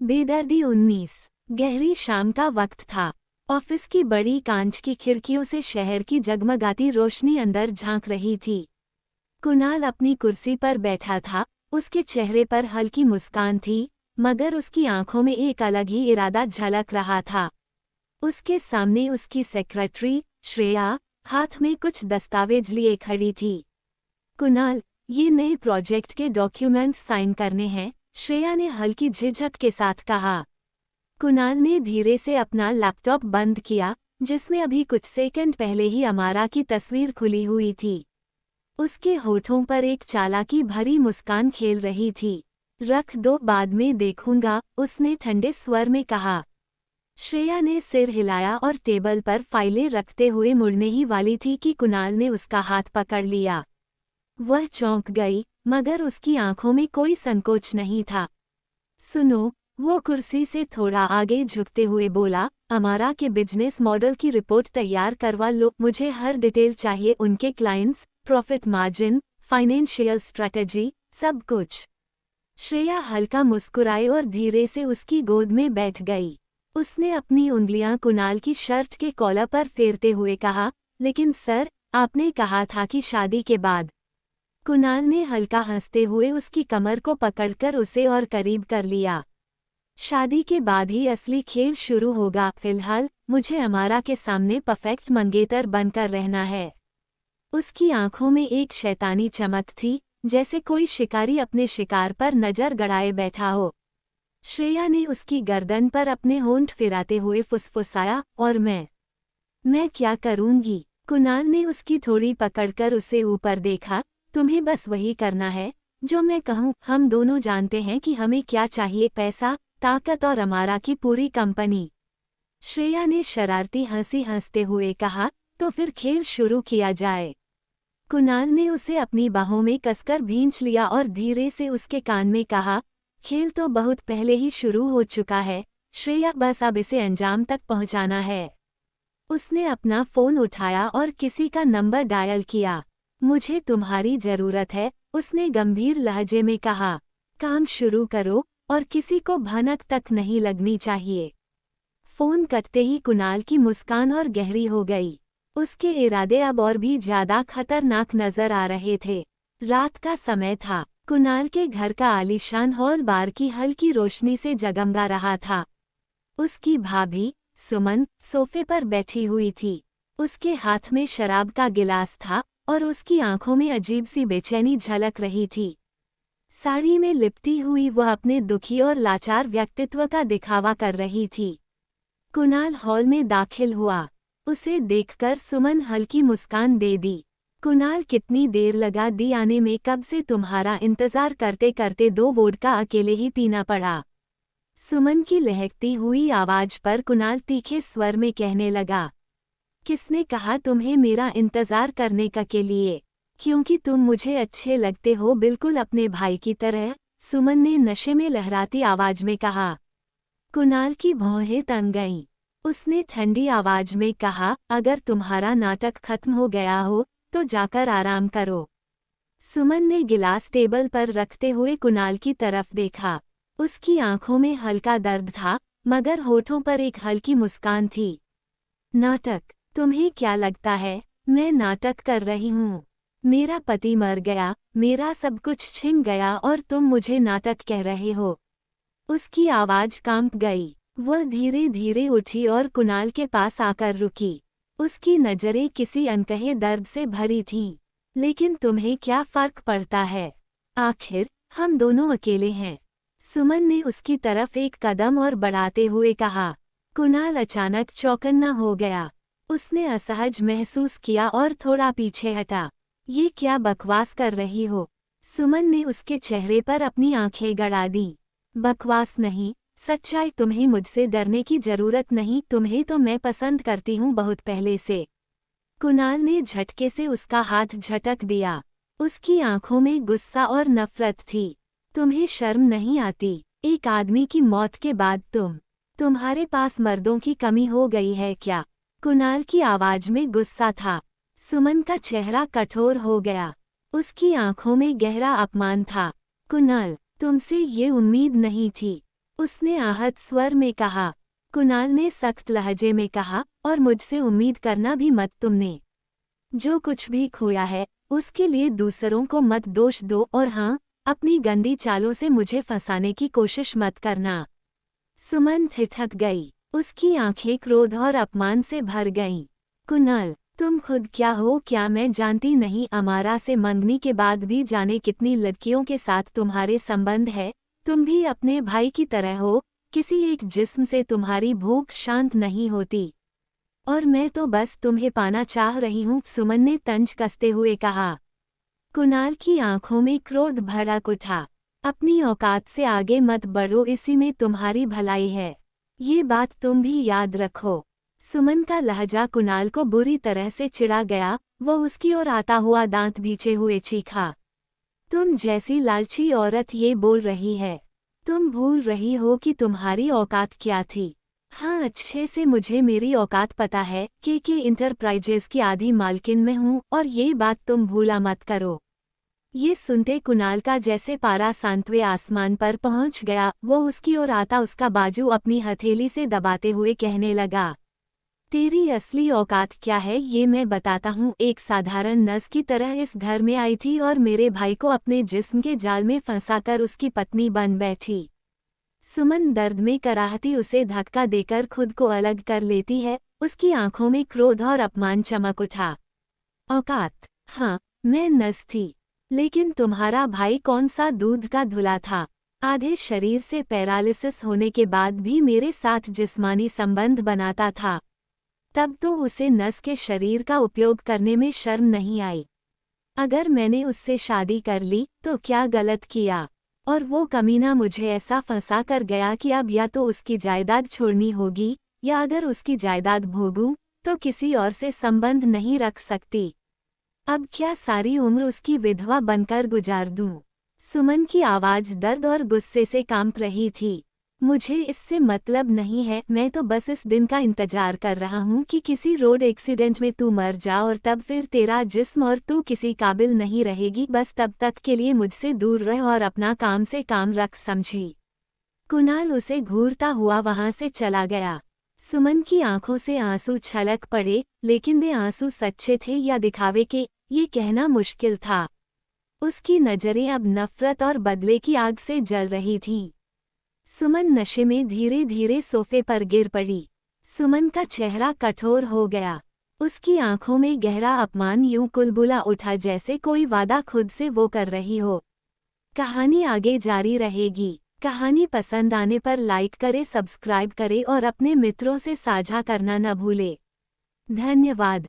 बेदर्दी 19। गहरी शाम का वक्त था। ऑफिस की बड़ी कांच की खिड़कियों से शहर की जगमगाती रोशनी अंदर झांक रही थी। कुणाल अपनी कुर्सी पर बैठा था। उसके चेहरे पर हल्की मुस्कान थी, मगर उसकी आंखों में एक अलग ही इरादा झलक रहा था। उसके सामने उसकी सेक्रेटरी श्रेया हाथ में कुछ दस्तावेज लिए खड़ी थी। कुणाल, ये नए प्रोजेक्ट के डॉक्यूमेंट्स साइन करने हैं, श्रेया ने हल्की झिझक के साथ कहा। कुणाल ने धीरे से अपना लैपटॉप बंद किया, जिसमें अभी कुछ सेकंड पहले ही अमारा की तस्वीर खुली हुई थी। उसके होठों पर एक चालाकी भरी मुस्कान खेल रही थी। रख दो, बाद में देखूंगा, उसने ठंडे स्वर में कहा। श्रेया ने सिर हिलाया और टेबल पर फाइलें रखते हुए मुड़ने ही वाली थी कि कुणाल ने उसका हाथ पकड़ लिया। वह चौंक गई, मगर उसकी आंखों में कोई संकोच नहीं था। सुनो, वो कुर्सी से थोड़ा आगे झुकते हुए बोला, अमारा के बिजनेस मॉडल की रिपोर्ट तैयार करवा लो। मुझे हर डिटेल चाहिए, उनके clients, profit margin, financial strategy, सब कुछ। श्रेया हल्का मुस्कुराई और धीरे से उसकी गोद में बैठ गई। उसने अपनी उंगलियां कुणाल की शर्ट के कॉलर पर फेरते हुए कहा, लेकिन सर, आपने कहा था कि शादी के बाद। कुणाल ने हल्का हंसते हुए उसकी कमर को पकड़कर उसे और करीब कर लिया। शादी के बाद ही असली खेल शुरू होगा, फिलहाल मुझे अमारा के सामने परफेक्ट मंगेतर बनकर रहना है। उसकी आंखों में एक शैतानी चमक थी, जैसे कोई शिकारी अपने शिकार पर नजर गड़ाए बैठा हो। श्रेया ने उसकी गर्दन पर अपने होंठ फिराते हुए फुसफुसाया, और मैं क्या करूंगी? कुणाल ने उसकी थोड़ी पकड़कर उसे ऊपर देखा। तुम्हें बस वही करना है जो मैं कहूँ। हम दोनों जानते हैं कि हमें क्या चाहिए, पैसा, ताकत और अमारा की पूरी कंपनी। श्रेया ने शरारती हंसी हंसते हुए कहा, तो फिर खेल शुरू किया जाए। कुणाल ने उसे अपनी बाहों में कसकर भींच लिया और धीरे से उसके कान में कहा, खेल तो बहुत पहले ही शुरू हो चुका है श्रेया, बस अब इसे अंजाम तक पहुंचाना है। उसने अपना फोन उठाया और किसी का नंबर डायल किया। मुझे तुम्हारी जरूरत है, उसने गंभीर लहजे में कहा। काम शुरू करो, और किसी को भनक तक नहीं लगनी चाहिए। फोन कटते ही कुणाल की मुस्कान और गहरी हो गई। उसके इरादे अब और भी ज्यादा खतरनाक नजर आ रहे थे। रात का समय था। कुणाल के घर का आलीशान हॉल बार की हल्की रोशनी से जगमगा रहा था। उसकी भाभी सुमन सोफे पर बैठी हुई थी। उसके हाथ में शराब का गिलास था और उसकी आंखों में अजीब सी बेचैनी झलक रही थी। साड़ी में लिपटी हुई वह अपने दुखी और लाचार व्यक्तित्व का दिखावा कर रही थी। कुणाल हॉल में दाखिल हुआ। उसे देखकर सुमन हल्की मुस्कान दे दी। कुणाल, कितनी देर लगा दी आने में? कब से तुम्हारा इंतजार करते करते 2 वोडका अकेले ही पीना पड़ा। सुमन की लहकती हुई आवाज पर कुणाल तीखे स्वर में कहने लगा, किसने कहा तुम्हें मेरा इंतजार करने का के लिए? क्योंकि तुम मुझे अच्छे लगते हो, बिल्कुल अपने भाई की तरह, सुमन ने नशे में लहराती आवाज में कहा। कुणाल की भौहें तन गईं। उसने ठंडी आवाज में कहा, अगर तुम्हारा नाटक खत्म हो गया हो तो जाकर आराम करो। सुमन ने गिलास टेबल पर रखते हुए कुणाल की तरफ देखा। उसकी आंखों में हल्का दर्द था, मगर होठों पर एक हल्की मुस्कान थी। नाटक? तुम्हें क्या लगता है मैं नाटक कर रही हूँ? मेरा पति मर गया, मेरा सब कुछ छिन गया, और तुम मुझे नाटक कह रहे हो? उसकी आवाज कांप गई। वह धीरे धीरे उठी और कुणाल के पास आकर रुकी। उसकी नजरें किसी अनकहे दर्द से भरी थीं। लेकिन तुम्हें क्या फर्क पड़ता है? आखिर हम दोनों अकेले हैं। सुमन ने उसकी तरफ एक कदम और बढ़ाते हुए कहा। कुणाल अचानक चौकन्ना हो गया। उसने असहज महसूस किया और थोड़ा पीछे हटा। ये क्या बकवास कर रही हो? सुमन ने उसके चेहरे पर अपनी आंखें गड़ा दीं। बकवास नहीं, सच्चाई। तुम्हें मुझसे डरने की जरूरत नहीं, तुम्हें तो मैं पसंद करती हूँ बहुत पहले से। कुणाल ने झटके से उसका हाथ झटक दिया। उसकी आंखों में गुस्सा और नफरत थी। तुम्हें शर्म नहीं आती? एक आदमी की मौत के बाद तुम्हारे पास मर्दों की कमी हो गई है क्या? कुणाल की आवाज में गुस्सा था। सुमन का चेहरा कठोर हो गया। उसकी आंखों में गहरा अपमान था। कुणाल, तुमसे ये उम्मीद नहीं थी। उसने आहत स्वर में कहा। कुणाल ने सख्त लहजे में कहा, और मुझसे उम्मीद करना भी मत तुमने। जो कुछ भी खोया है उसके लिए दूसरों को मत दोष दो, और हाँ, अपनी गंदी चालों से मुझे फंसाने की कोशिश मत करना। सुमन ठिठक गई। उसकी आंखें क्रोध और अपमान से भर गईं। कुणाल, तुम खुद क्या हो? क्या मैं जानती नहीं अमारा से मंगनी के बाद भी जाने कितनी लड़कियों के साथ तुम्हारे संबंध है। तुम भी अपने भाई की तरह हो, किसी एक जिस्म से तुम्हारी भूख शांत नहीं होती। और मैं तो बस तुम्हें पाना चाह रही हूँ, सुमन ने तंज कसते हुए कहा। कुणाल की आंखों में क्रोध भड़क उठा। अपनी औकात से आगे मत बढ़ो, इसी में तुम्हारी भलाई है। ये बात तुम भी याद रखो। सुमन का लहजा कुणाल को बुरी तरह से चिढ़ा गया। वो उसकी ओर आता हुआ दांत भींचे हुए चीखा। तुम जैसी लालची औरत ये बोल रही है? तुम भूल रही हो कि तुम्हारी औकात क्या थी। हाँ, अच्छे से मुझे मेरी औकात पता है कि इंटरप्राइजेज की आधी मालकिन मैं हूँ, और ये बात तुम भूला मत करो। ये सुनते कुणाल का जैसे पारा सांतवे आसमान पर पहुंच गया। वो उसकी ओर आता उसका बाजू अपनी हथेली से दबाते हुए कहने लगा, तेरी असली औकात क्या है ये मैं बताता हूँ। एक साधारण नर्स की तरह इस घर में आई थी और मेरे भाई को अपने जिस्म के जाल में फंसाकर उसकी पत्नी बन बैठी। सुमन दर्द में कराहती उसे धक्का देकर खुद को अलग कर लेती है। उसकी आंखों में क्रोध और अपमान चमक उठा। औकात? हाँ, मैं नर्स थी, लेकिन तुम्हारा भाई कौन सा दूध का धुला था। आधे शरीर से पैरालिसिस होने के बाद भी मेरे साथ जिस्मानी संबंध बनाता था। तब तो उसे नर्स के शरीर का उपयोग करने में शर्म नहीं आई। अगर मैंने उससे शादी कर ली तो क्या गलत किया? और वो कमीना मुझे ऐसा फंसा कर गया कि अब या तो उसकी जायदाद छोड़नी होगी, या अगर उसकी जायदाद भोगूं तो किसी और से संबंध नहीं रख सकती। अब क्या सारी उम्र उसकी विधवा बनकर गुजार दूं? सुमन की आवाज दर्द और गुस्से से कांप रही थी। मुझे इससे मतलब नहीं है, मैं तो बस इस दिन का इंतजार कर रहा हूँ कि किसी रोड एक्सीडेंट में तू मर जा, और तब फिर तेरा जिस्म और तू किसी काबिल नहीं रहेगी। बस तब तक के लिए मुझसे दूर रह और अपना काम से काम रख, समझी? कुणाल उसे घूरता हुआ वहां से चला गया। सुमन की आंखों से आंसू छलक पड़े, लेकिन वे आंसू सच्चे थे या दिखावे के, ये कहना मुश्किल था। उसकी नजरें अब नफरत और बदले की आग से जल रही थीं। सुमन नशे में धीरे धीरे सोफे पर गिर पड़ी। सुमन का चेहरा कठोर हो गया। उसकी आंखों में गहरा अपमान यूं कुलबुला उठा जैसे कोई वादा खुद से वो कर रही हो। कहानी आगे जारी रहेगी। कहानी पसंद आने पर लाइक करे, सब्सक्राइब करे और अपने मित्रों से साझा करना न भूले। धन्यवाद।